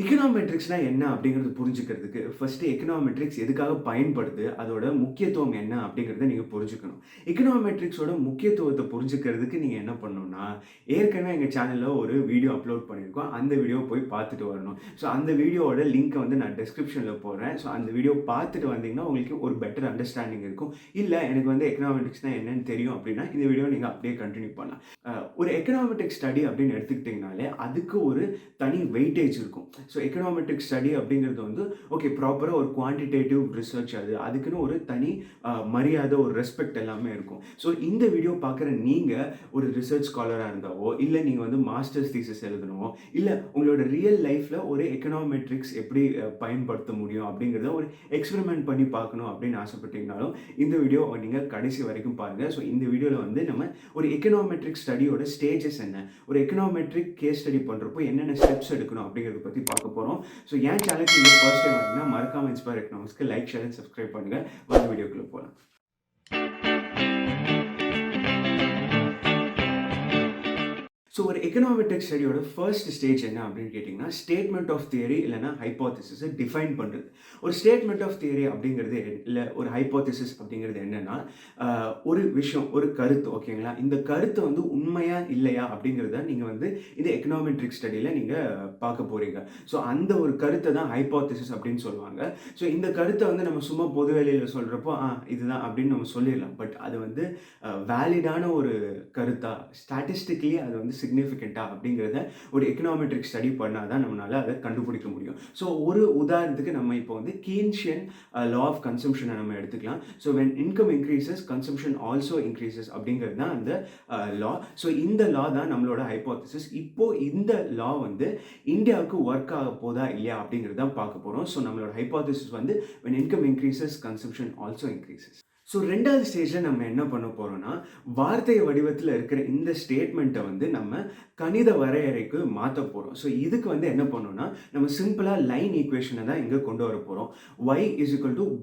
எக்கனாமெட்ரிக்ஸ்னா என்ன அப்படிங்கிறது புரிஞ்சுக்கிறதுக்கு ஃபர்ஸ்ட்டு எக்கனாமெட்ரிக்ஸ் எதுக்காக பயன்படுது, அதோட முக்கியத்துவம் என்ன அப்படிங்கிறத நீங்க புரிஞ்சுக்கணும். எக்கனாமெட்ரிக்ஸோட முக்கியத்துவத்த புரிஞ்சுக்கிறதுக்கு நீங்க என்ன பண்ணணும்னா, ஏற்கனவே எங்க சேனல்ல ஒரு வீடியோ அப்லோட் பண்ணியிருக்கோம். அந்த வீடியோவ போய் பார்த்துட்டு வரணும். ஸோ அந்த வீடியோவோட லிங்க்க வந்து நான் டிஸ்கிரிப்ஷன்ல போடுறேன். ஸோ அந்த வீடியோ பார்த்துட்டு வந்தீங்கன்னா, உங்களுக்கு ஒரு பெட்டர் அண்டர்ஸ்டாண்டிங் இருக்கும். இல்ல எனக்கு வந்து எக்கனாமெட்ரிக்ஸ்னா என்னன்னு தெரியும் அப்படின்னா, இந்த வீடியோவ நீங்க அப்படியே கன்டின்யூ பண்ணலாம். ஒரு எக்கனாமெட்ரிக் ஸ்டடி அப்படின்னு எடுத்துக்கிட்டீங்கனாலே, அதுக்கு ஒரு தனி வெயிட்டேஜ் இருக்கும். ஸோ எக்கனாமெட்ரிக் ஸ்டடி அப்படிங்கிறது வந்து ஓகே ப்ராப்பராக ஒரு குவான்டிடேட்டிவ் ரிசர்ச் அதுக்குன்னு ஒரு தனி மரியாதை, ஒரு ரெஸ்பெக்ட் எல்லாமே இருக்கும். ஸோ இந்த வீடியோ பார்க்குற நீங்கள் ஒரு ரிசர்ச் ஸ்காலராக இருந்தாவோ, இல்லை நீங்கள் வந்து மாஸ்டர்ஸ் தீசிஸ் எழுதணுமோ, இல்லை உங்களோட ரியல் லைஃப்பில் ஒரு எக்கனாமெட்ரிக்ஸ் எப்படி பயன்படுத்த முடியும் அப்படிங்கிறத ஒரு எக்ஸ்பெரிமெண்ட் பண்ணி பார்க்கணும் அப்படின்னு ஆசைப்பட்டீங்கனாலும் இந்த வீடியோ நீங்கள் கடைசி வரைக்கும் பாருங்கள். ஸோ இந்த வீடியோவில் வந்து நம்ம ஒரு எக்கனாமெட்ரிக் ஸ்டடியோட ஸ்டேஜஸ் என்ன, ஒரு எக்கனாமெட்ரிக் கேஸ் ஸ்டடி பண்ணுறப்போ என்னென்ன ஸ்டெப்ஸ் எடுக்கணும் அப்படிங்கிறத பற்றி பார்க்க போகிறோம். ஸோ என் சேனலுக்கு நீங்கள் ஃபர்ஸ்ட் டைம் வந்தீங்கன்னா மறக்காமல் இன்ஸ்பயர் எக்கனாமிக்ஸ்க்கு லைக், ஷேர் அண்ட் சப்ஸ்கிரைப் பண்ணுங்கள். வாங்க வீடியோக்குள்ளே போகலாம். ஸோ ஒரு எக்கனாமெட்ரிக் ஸ்டடியோட ஃபர்ஸ்ட் ஸ்டேஜ் என்ன அப்படின்னு கேட்டிங்கன்னா, ஸ்டேட்மெண்ட் ஆஃப் தியரி இல்லைனா ஹைப்போதிசிஸை டிஃபைன் பண்ணுறது. ஒரு ஸ்டேட்மெண்ட் ஆஃப் தியரி அப்படிங்கிறது இல்லை ஒரு ஹைப்போதிசிஸ் அப்படிங்கிறது என்னென்னா, ஒரு விஷயம், ஒரு கருத்து, ஓகேங்களா? இந்த கருத்து வந்து உண்மையா இல்லையா அப்படிங்கிறத நீங்கள் வந்து இந்த எக்கனாமெட்ரிக் ஸ்டடியில் நீங்கள் பார்க்க போகிறீங்க. ஸோ அந்த ஒரு கருத்தை தான் ஹைப்போதிசிஸ் அப்படின்னு சொல்லுவாங்க. ஸோ இந்த கருத்தை வந்து நம்ம சும்மா பொது வேலையில் சொல்கிறப்போ இதுதான் அப்படின்னு நம்ம சொல்லிடலாம். பட் அது வந்து வேலிடான ஒரு கருத்தா, ஸ்டாட்டிஸ்டிக்கலி அது வந்து சிக்னிஃபிகண்டா அப்படிங்கிறத ஒரு எக்கனாமெட்ரிக் ஸ்டடி பண்ணால் தான் நம்மளால் அதை கண்டுபிடிக்க முடியும். ஸோ ஒரு உதாரணத்துக்கு நம்ம இப்போ வந்து கீன்ஷியன் லா ஆஃப் கன்சம்ஷனை நம்ம எடுத்துக்கலாம். So when income increases consumption also increases அப்படிங்கிறது தான் அந்த லா. ஸோ இந்த லா தான் நம்மளோட ஹைப்போதிசிஸ். இப்போ இந்த லா வந்து இந்தியாவுக்கு ஒர்க் ஆக போதா இல்லையா அப்படிங்கிறது தான் பார்க்க போகிறோம். ஸோ நம்மளோட ஹைப்போதிசிஸ் வந்து when income increases consumption also increases. So 2வது ஸ்டேஜில் நம்ம என்ன பண்ண போகிறோம்னா, வார்த்தை வடிவத்தில் இருக்கிற இந்த ஸ்டேட்மெண்ட்டை வந்து நம்ம கணித வரையறைக்கு மாற்ற போகிறோம். ஸோ இதுக்கு வந்து என்ன பண்ணோம்னா, நம்ம சிம்பிளாக லைன் ஈக்குவேஷனை தான் இங்கே கொண்டு வர போகிறோம். y =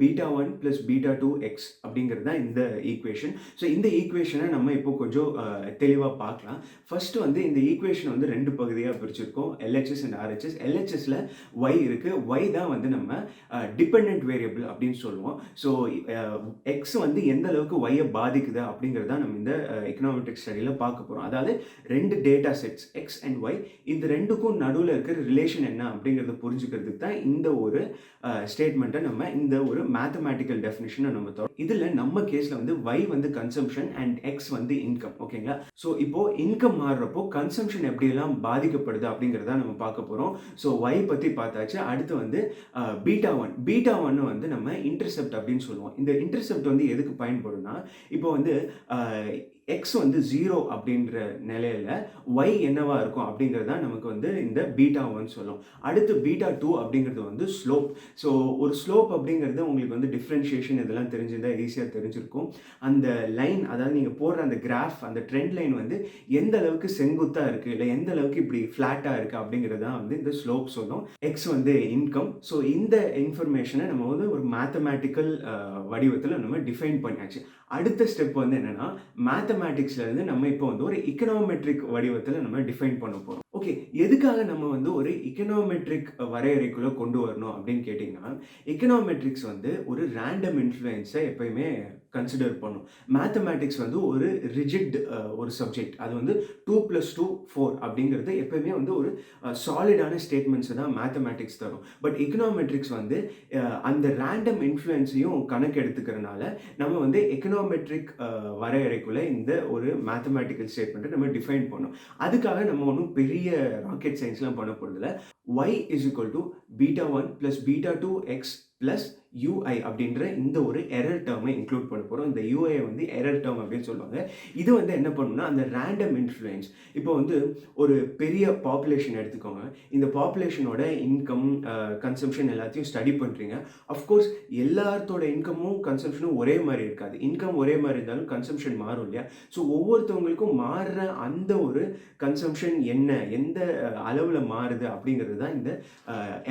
β1 + β2 x அப்படிங்கிறது தான் இந்த ஈக்குவேஷன். ஸோ இந்த ஈக்குவேஷனை நம்ம இப்போ கொஞ்சம் தெளிவாக பார்க்கலாம். ஃபர்ஸ்ட் வந்து இந்த ஈக்குவேஷனை வந்து 2 பகுதியாக பிரிச்சிருக்கோம், LHS அண்ட் RHS. LHSல y இருக்குது. y தான் வந்து நம்ம டிபெண்டன்ட் வேரியபிள் அப்படின்னு சொல்லுவோம். ஸோ x வந்து எந்த அளவுக்கு y பாதிக்குது அப்படிங்கிறத நம்ம இந்த எக்கனாமெட்ரிக் ஸ்டடியில் பார்க்க போகிறோம். அதாவது 2 data sets x and y, இந்த ரெண்டுக்கும் நடுவில் இருக்கிற ரிலேஷன் என்ன அப்படிங்கிறத புரிஞ்சுக்கிறதுக்கு தான் இந்த ஒரு ஸ்டேட்மெண்ட்டை நம்ம இந்த ஒரு மேத்தமேட்டிக்கல் டெஃபினிஷனை நம்ம தரோம். இதில் நம்ம கேஸில் வந்து y வந்து கன்சம்ஷன் அண்ட் x வந்து இன்கம், ஓகேங்களா? ஸோ இப்போ இன்கம் மாறுறப்போ கன்சம்ஷன் எப்படியெல்லாம் பாதிக்கப்படுது அப்படிங்கிறத நம்ம பார்க்க போகிறோம். ஸோ y பற்றி பார்த்தாச்சு. அடுத்து வந்து β1 வந்து நம்ம இன்டர்செப்ட் அப்படின்னு சொல்லுவோம். இந்த இன்டர்செப்ட் வந்து எதுக்கு பயன்படும்னா, இப்போ வந்து x வந்து 0 அப்படின்ற நிலையில் y என்னவா இருக்கும் அப்படிங்கிறது தான் நமக்கு வந்து இந்த β1 சொல்லும். அடுத்து β2 அப்படிங்கிறது வந்து ஸ்லோப். ஸோ ஒரு ஸ்லோப் அப்படிங்கிறது உங்களுக்கு வந்து டிஃப்ரென்ஷியேஷன் இதெல்லாம் தெரிஞ்சிருந்தால் ஈஸியாக தெரிஞ்சிருக்கும். அந்த லைன், அதாவது நீங்கள் போடுற அந்த கிராஃப், அந்த ட்ரெண்ட் லைன் வந்து எந்த அளவுக்கு செங்குத்தாக இருக்குது, இல்லை எந்த அளவுக்கு இப்படி ஃப்ளாட்டாக இருக்குது அப்படிங்கிறது தான் வந்து இந்த ஸ்லோப் சொல்லும். x வந்து இன்கம். ஸோ இந்த இன்ஃபர்மேஷனை நம்ம வந்து ஒரு மேத்தமேட்டிக்கல் வடிவத்தில் நம்ம டிஃபைன் பண்ணியாச்சு. அடுத்த ஸ்டெப் வந்து என்னென்னா, மேத்தமேட்டிக்ஸ்லேருந்து நம்ம இப்போ வந்து ஒரு எக்கனாமெட்ரிக் வடிவத்தில் நம்ம டிஃபைன் பண்ண போகிறோம். ஓகே, எதுக்காக நம்ம வந்து ஒரு எக்கனாமெட்ரிக் வரையறைக்குள்ளே கொண்டு வரணும் அப்படின்னு கேட்டிங்கன்னா, எக்கனாமெட்ரிக்ஸ் வந்து ஒரு ரேண்டம் இன்ஃப்ளூயன்ஸை எப்பயுமே கன்சிடர் பண்ணும். மேத்தமேட்டிக்ஸ் வந்து ஒரு ரிஜிட் ஒரு சப்ஜெக்ட். அது வந்து 2 + 2 4 அப்படிங்கிறது எப்பயுமே வந்து ஒரு சாலிடான ஸ்டேட்மெண்ட்ஸை தான் மேத்தமேட்டிக்ஸ் தரும். பட் எக்கனாமெட்ரிக்ஸ் வந்து அந்த ரேண்டம் இன்ஃப்ளூயன்ஸையும் கணக்கு எடுத்துக்கிறனால நம்ம வந்து எக்கனாமெட்ரிக் வரையறைக்குள்ளே இந்த ஒரு மேத்தமேட்டிக்கல் ஸ்டேட்மெண்ட்டை நம்ம டிஃபைன் பண்ணோம். அதுக்காக நம்ம ஒன்றும் பெரிய ராக்கெட் சயின்ஸ்லாம் பண்ண போகிறதில்ல. y = β1 + β2 x + ui அப்படின்ற இந்த ஒரு எரர் டேர்மை இன்க்ளூட் பண்ண போகிறோம். இந்த ui வந்து எரர் டேர்ம் அப்படின்னு சொல்லுவாங்க. இது வந்து என்ன பண்ணுன்னா, அந்த ரேண்டம் இன்ஃப்ளூயன்ஸ், இப்போ வந்து ஒரு பெரிய பாப்புலேஷன் எடுத்துக்கோங்க. இந்த பாப்புலேஷனோட இன்கம், கன்சம்ஷன் எல்லாத்தையும் ஸ்டடி பண்ணுறீங்க. அஃப்கோர்ஸ் எல்லாத்தோட இன்கமும் கன்சம்ஷனும் ஒரே மாதிரி இருக்காது. இன்கம் ஒரே மாதிரி இருந்தாலும் கன்சம்ஷன் மாறும் இல்லையா? ஸோ ஒவ்வொருத்தவங்களுக்கும் மாறுற அந்த ஒரு கன்சம்ஷன் என்ன, எந்த அளவில் மாறுது அப்படிங்கிறது தான் இந்த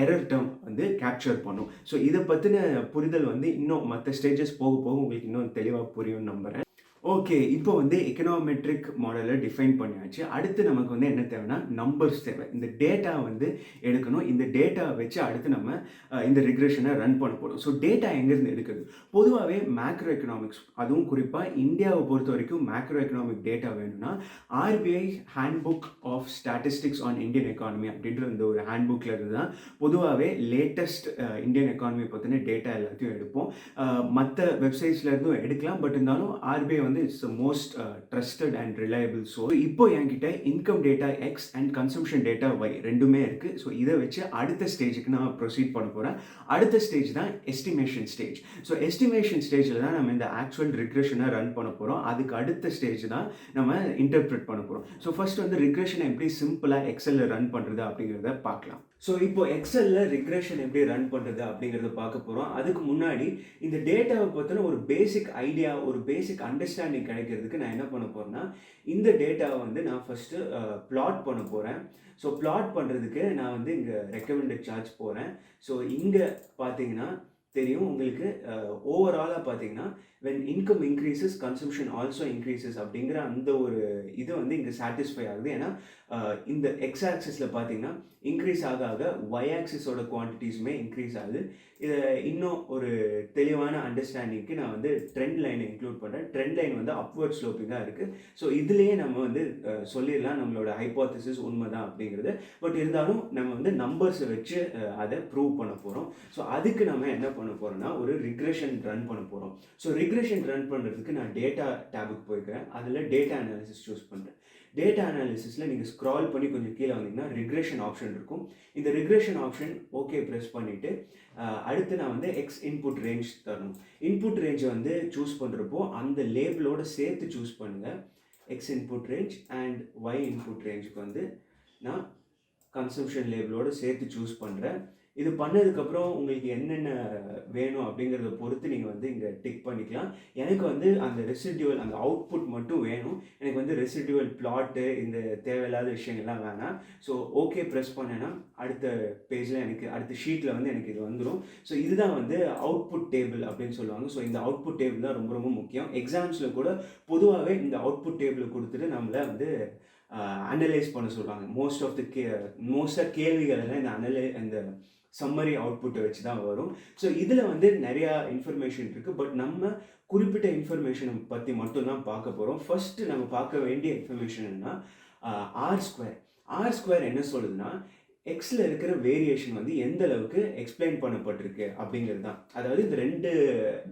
எரர் டேர்ம் வந்து கேப்சர் பண்ணும். ஸோ இதை பற்றின புரிதல் வந்து இன்னும் மற்ற ஸ்டேஜஸ் போக போக உங்களுக்கு இன்னும் தெளிவாக புரியும்னு நம்புகிறேன். ஓகே. இப்போ வந்து எக்கனாமெட்ரிக் மாடல டிஃபைன் பண்ணியாச்சு. அடுத்து நமக்கு வந்து என்ன தேவைன்னா, நம்பர்ஸ் தேவை. இந்த டேட்டா வந்து எடுக்கணும். இந்த டேட்டா வச்சு அடுத்து நம்ம இந்த ரிக்ரெஷன ரன் பண்ண போறோம். ஸோ டேட்டா எங்கேருந்து எடுக்குறது? பொதுவாவே மேக்ரோ எக்கனாமிக்ஸ் அதுவும் குறிப்பா இந்தியாவ பொறுத்தவரைக்கும் மேக்ரோ எக்கனாமிக் டேட்டா வேணும்னா, RBI handbook of statistics on Indian economy அப்படின்ற இந்த ஒரு ஹேண்ட்புக்ல இருந்து தான் பொதுவாவே லேட்டஸ்ட் இந்தியன் எக்கானமி பத்தின டேட்டா எல்லாத்தையும் எடுப்போம். மத்த வெப்சைட்ஸ்ல இருந்தும் எடுக்கலாம். பட் இருந்தாலும் ஆர்பிஐ வந்து it's the most trusted and reliable source. இப்போ என்கிட்ட income data X and consumption data Y ரெண்டுமே இருக்கு. ஸோ இதை வச்சு அடுத்த ஸ்டேஜுக்கு நான் ப்ரொசீட் பண்ண போறேன். அடுத்த ஸ்டேஜ் தான் எஸ்டிமேஷன் ஸ்டேஜ். ஸோ எஸ்டிமேஷன் ஸ்டேஜில் தான் நம்ம இந்த ஆக்சுவல் ரிக்ரெஷனை ரன் பண்ண போறோம். அதுக்கு அடுத்த ஸ்டேஜ் தான் நம்ம இன்டர்பிரட் பண்ண போறோம். ஸோ ஃபர்ஸ்ட் வந்து ரிக்ரெஷனை எப்படி சிம்பிளாக எக்ஸல்ல ரன் பண்றது அப்படிங்கிறத பார்க்கலாம். ஸோ இப்போ எக்ஸல்ல ரிக்ரெஷன் எப்படி ரன் பண்ணுறது அப்படிங்கிறத பார்க்க போகிறோம். அதுக்கு முன்னாடி இந்த டேட்டாவை பற்றின ஒரு பேசிக் ஐடியா, ஒரு பேசிக் அண்டர்ஸ்டாண்டிங் கிடைக்கிறதுக்கு நான் என்ன பண்ண போகிறேன்னா, இந்த டேட்டாவை வந்து நான் ஃபஸ்ட்டு பிளாட் பண்ண போகிறேன். ஸோ பிளாட் பண்ணுறதுக்கு நான் வந்து இங்கே ரெக்கமெண்டட் சார்ஜ் போகிறேன். ஸோ இங்கே பார்த்தீங்கன்னா தெரியும் உங்களுக்கு, ஓவராலாக பார்த்தீங்கன்னா when income increases consumption also increases அப்படிங்கிற அந்த ஒரு இது வந்து இங்கே சாட்டிஸ்ஃபை ஆகுது. ஏன்னா இந்த எக்ஸ் ஆக்சிஸில் பார்த்தீங்கன்னா இன்க்ரீஸ் ஆக ஆக ஒய் ஆக்சிஸோட குவான்டிட்டிஸுமே இன்க்ரீஸ் ஆகுது. இதை இன்னும் ஒரு தெளிவான அண்டர்ஸ்டாண்டிங்க்கு நான் வந்து ட்ரெண்ட் லைனை இன்க்ளூட் பண்ணுறேன். ட்ரெண்ட் லைன் வந்து அப்வர்ட் ஸ்லோப்பிங்காக இருக்குது. ஸோ இதுலேயே நம்ம வந்து சொல்லிடலாம் நம்மளோட ஹைப்போதசிஸ் உண்மை தான் அப்படிங்கிறது. பட் இருந்தாலும் நம்ம வந்து நம்பர்ஸை வச்சு அதை ப்ரூவ் பண்ண போகிறோம். ஸோ அதுக்கு நம்ம என்ன பண்ண போகிறோம்னா ஒரு ரிக்ரெஷன் ரன் பண்ண போகிறோம். ஸோ ரிக்ரெஷன் ரன் பண்ணுறதுக்கு நான் டேட்டா டேபுக்கு போய்க்கிறேன். அதில் டேட்டா அனாலிசிஸ் சூஸ் பண்ணுறேன். டேட்டா அனாலிசிஸில் நீங்கள் ஸ்க்ரால் பண்ணி கொஞ்சம் கீழே வந்தீங்கன்னா ரிக்ரெஷன் ஆப்ஷன் இருக்கும். இந்த ரிக்ரெஷன் ஆப்ஷன் ஓகே ப்ரெஸ் பண்ணிவிட்டு அடுத்து நான் வந்து எக்ஸ் இன்புட் ரேஞ்ச் தரணும். இன்புட் ரேஞ்சை வந்து சூஸ் பண்ணுறப்போ அந்த லேபிளோட சேர்த்து சூஸ் பண்ணுங்கள். X input range and Y input range வந்து நான் கன்சம்ஷன் லேபிளோடு சேர்த்து சூஸ் பண்ணுறேன். இது பண்ணதுக்கப்புறம் உங்களுக்கு என்னென்ன வேணும் அப்படிங்கிறத பொறுத்து நீங்கள் வந்து இங்கே டிக் பண்ணிக்கலாம். எனக்கு வந்து அந்த ரெசிடியூவல் அந்த அவுட்புட் மட்டும் வேணும். எனக்கு வந்து ரெசிடியூவல் பிளாட்டு இந்த தேவையில்லாத விஷயங்கள்லாம் வேணாம். ஸோ ஓகே ப்ரெஸ் பண்ணேன்னா அடுத்த பேஜில் எனக்கு அடுத்த ஷீட்டில் வந்து எனக்கு இது வந்துடும். ஸோ இதுதான் வந்து அவுட்புட் டேபிள் அப்படின்னு சொல்லுவாங்க. ஸோ இந்த அவுட்புட் டேபிள் தான் ரொம்ப ரொம்ப முக்கியம். எக்ஸாம்ஸில் கூட பொதுவாகவே இந்த அவுட்புட் டேபிளை கொடுத்துட்டு நம்மளை வந்து அனலைஸ் பண்ண சொல்லுவாங்க. மோஸ்ட்டாக கேள்விகள் எல்லாம் இந்த சம்மரி அவுட்புட்டை வச்சு தான் வரும். ஸோ இதில் வந்து நிறையா இன்ஃபர்மேஷன் இருக்குது. பட் நம்ம குறிப்பிட்ட இன்ஃபர்மேஷனை பற்றி மட்டும்தான் பார்க்க போகிறோம். ஃபஸ்ட்டு நம்ம பார்க்க வேண்டிய இன்ஃபர்மேஷன் என்னன்னா ஆர் ஸ்கொயர். ஆர் ஸ்கொயர் என்ன சொல்லுதுன்னா எக்ஸில் இருக்கிற வேரியேஷன் வந்து எந்த அளவுக்கு எக்ஸ்பிளைன் பண்ணப்பட்டிருக்கு அப்படிங்கிறது தான். அதாவது இந்த ரெண்டு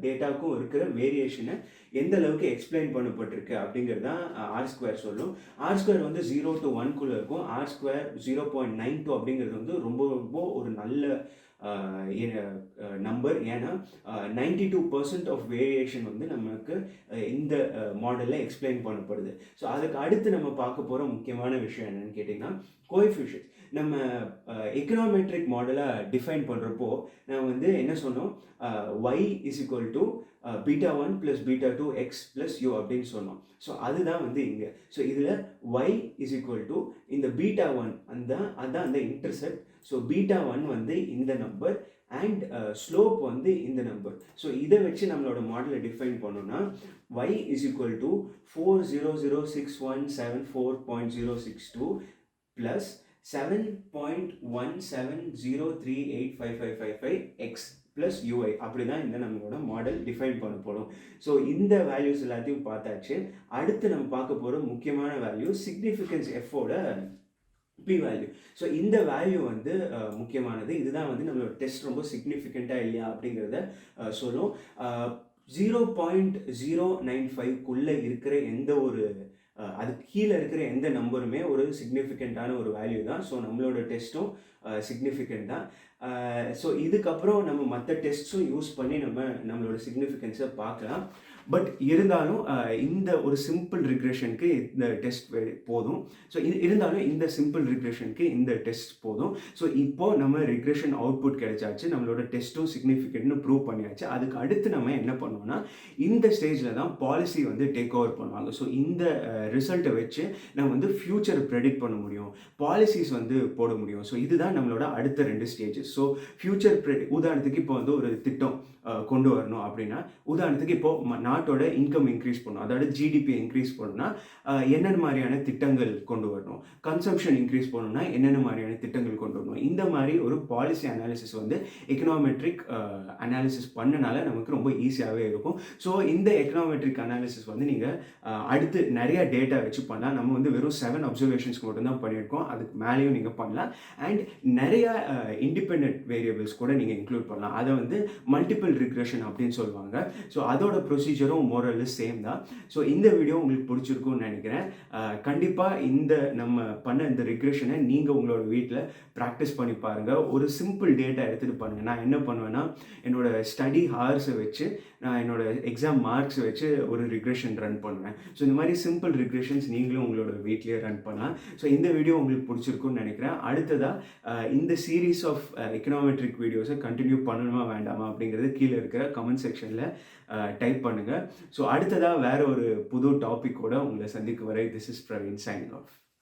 டேட்டாவுக்கும் இருக்கிற வேரியேஷனை எந்த அளவுக்கு எக்ஸ்பிளைன் பண்ணப்பட்டிருக்கு அப்படிங்கிறது தான் ஆர் ஸ்கொயர் சொல்லும். ஆர் ஸ்கொயர் வந்து 0 to 1 இருக்கும். ஆர் ஸ்கொயர் 0.92 அப்படிங்கிறது வந்து ரொம்ப ரொம்ப ஒரு நல்ல நம்பர். ஏன்னா 92% ஆஃப் வேரியேஷன் வந்து நமக்கு இந்த மாடலில் எக்ஸ்பிளைன் பண்ணப்படுது. ஸோ அதுக்கு அடுத்து நம்ம பார்க்க போகிற முக்கியமான விஷயம் என்னென்னு கேட்டிங்கன்னா கோஎஃபிஷியன்ட். நம்ம எக்கனாமெட்ரிக் மாடலை டிஃபைன் பண்ணுறப்போ நான் வந்து என்ன சொன்னோம், y is equal to β1 + β2 x + u அப்படின்னு சொன்னோம். ஸோ அதுதான் வந்து இங்கே. ஸோ இதில் y இஸ் ஈக்குவல் டு இந்த β1 அதுதான் அந்த இன்டர்செப்ட். ஸோ β1 வந்து இந்த நம்பர் அண்ட் ஸ்லோப் வந்து இந்த நம்பர். ஸோ இதை வச்சு நம்மளோட மாடலை டிஃபைன் பண்ணோம்னா y is equal to 4006174.062 + 7.1703855555 x + ui அப்படி தான் இந்த நம்மளோட மாடல் டிஃபைன் பண்ண போகிறோம். ஸோ இந்த வேல்யூஸ் எல்லாத்தையும் பார்த்தாச்சு. அடுத்து நம்ம பார்க்க போகிற முக்கியமான value significance of the P value. So இந்த வேல்யூ வந்து முக்கியமானது. இதுதான் வந்து நம்மளோட டெஸ்ட் ரொம்ப சிக்னிஃபிகண்ட்டாக இல்லையா அப்படிங்கிறத சொல்லும். 0.095க்குள்ளே இருக்கிற எந்த ஒரு அதுக்கு கீழே இருக்கிற எந்த நம்பருமே ஒரு சிக்னிஃபிகண்ட்டான ஒரு வேல்யூ தான். ஸோ நம்மளோட டெஸ்ட்டும் சிக்னிஃபிகண்ட் தான். ஸோ இதுக்கப்புறம் நம்ம மற்ற டெஸ்ட்ஸும் யூஸ் பண்ணி நம்மளோட சிக்னிஃபிகன்ஸை பார்க்கலாம். பட் இருந்தாலும் இந்த ஒரு சிம்பிள் ரிக்ரெஷனுக்கு இந்த டெஸ்ட் போதும். ஸோ இருந்தாலும் இந்த சிம்பிள் ரிக்ரெஷனுக்கு இந்த டெஸ்ட் போதும். ஸோ இப்போது நம்ம ரிக்ரெஷன் அவுட்புட் கிடைச்சாச்சு, நம்மளோட டெஸ்ட்டும் சிக்னிஃபிகண்ட்னு ப்ரூவ் பண்ணியாச்சு. அதுக்கு அடுத்து நம்ம என்ன பண்ணோம்னா இந்த ஸ்டேஜில் தான் பாலிசி வந்து டேக் ஓவர் பண்ணுவாங்க. ஸோ இந்த ரிசல்ட்டை வச்சு நம்ம வந்து ஃப்யூச்சர் ப்ரெடிக்ட் பண்ண முடியும், பாலிசிஸ் வந்து போட முடியும். ஸோ இதுதான் நம்மளோட அடுத்த 2 ஸ்டேஜஸ். ஸோ ஃப்யூச்சர் உதாரணத்துக்கு இப்போ வந்து ஒரு திட்டம் கொண்டு வரணும் அப்படின்னா, உதாரணத்துக்கு இப்போது நான் நாட்டோட இன்கம் இன்க்ரீஸ் பண்ணணும். அதாவது ஜிடிபி இன்க்ரீஸ் பண்ணணும்னா என்னென்ன மாதிரியான திட்டங்கள் கொண்டு வரணும், கன்சம்ஷன் இன்க்ரீஸ் பண்ணணும்னா என்னென்ன மாதிரியான திட்டங்கள் கொண்டு வரணும். இந்த மாதிரி ஒரு பாலிசி அனாலிசிஸ் வந்து எக்கனாமெட்ரிக் அனாலிசிஸ் பண்ணனால நமக்கு ரொம்ப ஈஸியாகவே இருக்கும். ஸோ இந்த எக்கனாமெட்ரிக் அனாலிசிஸ் வந்து நீங்கள் அடுத்து நிறைய டேட்டா வச்சு பண்ணலாம். நம்ம வந்து வெறும் 7 அப்சர்வேஷன்ஸ்க்கு மட்டும் தான் பண்ணியிருக்கோம். அதுக்கு மேலேயும் நீங்கள் பண்ணலாம். அண்ட் நிறைய இண்டிபெண்டன்ட் வேரியபிள்ஸ் கூட நீங்கள் இன்க்ளூட் பண்ணலாம். அதை வந்து மல்டிபிள் ரிக்ரெஷன் அப்படின்னு சொல்லுவாங்க. ஸோ அதோட ப்ரொசீஜரும் மோரல்லி சேம் தான். ஸோ இந்த வீடியோ உங்களுக்கு பிடிச்சிருக்கும்னு நினைக்கிறேன். கண்டிப்பாக நம்ம பண்ண இந்த ரிக்ரெஷனை நீங்கள் உங்களோட வீட்டில் ப்ராக்டிஸ் பண்ணி பாருங்கள். ஒரு சிம்பிள் டேட்டா எடுத்துகிட்டு பண்ணுங்கள். நான் என்ன பண்ணுவேன்னா, என்னோடய ஸ்டடி ஹார்ஸை வச்சு நான் என்னோடய எக்ஸாம் மார்க்ஸை வச்சு ஒரு ரிக்ரெஷன் ரன் பண்ணுவேன். ஸோ இந்த மாதிரி சிம்பிள் ரிக்ரெஷன்ஸ் நீங்களும் உங்களோட வீட்லேயே ரன் பண்ணலாம். ஸோ இந்த வீடியோ உங்களுக்கு பிடிச்சிருக்கும்னு நினைக்கிறேன். அடுத்ததாக இந்த சீரீஸ் ஆஃப் எக்கனாமெட்ரிக் வீடியோஸை கண்டினியூ பண்ணணுமா வேண்டாமா அப்படிங்கிறது கீழே இருக்கிற கமெண்ட் செக்ஷனில் டைப் பண்ணுங்கள். ஸோ அடுத்ததாக வேறு ஒரு புது டாப்பிக்கோடு உங்களை சந்திக்கும் வரை this is Praveen signing off.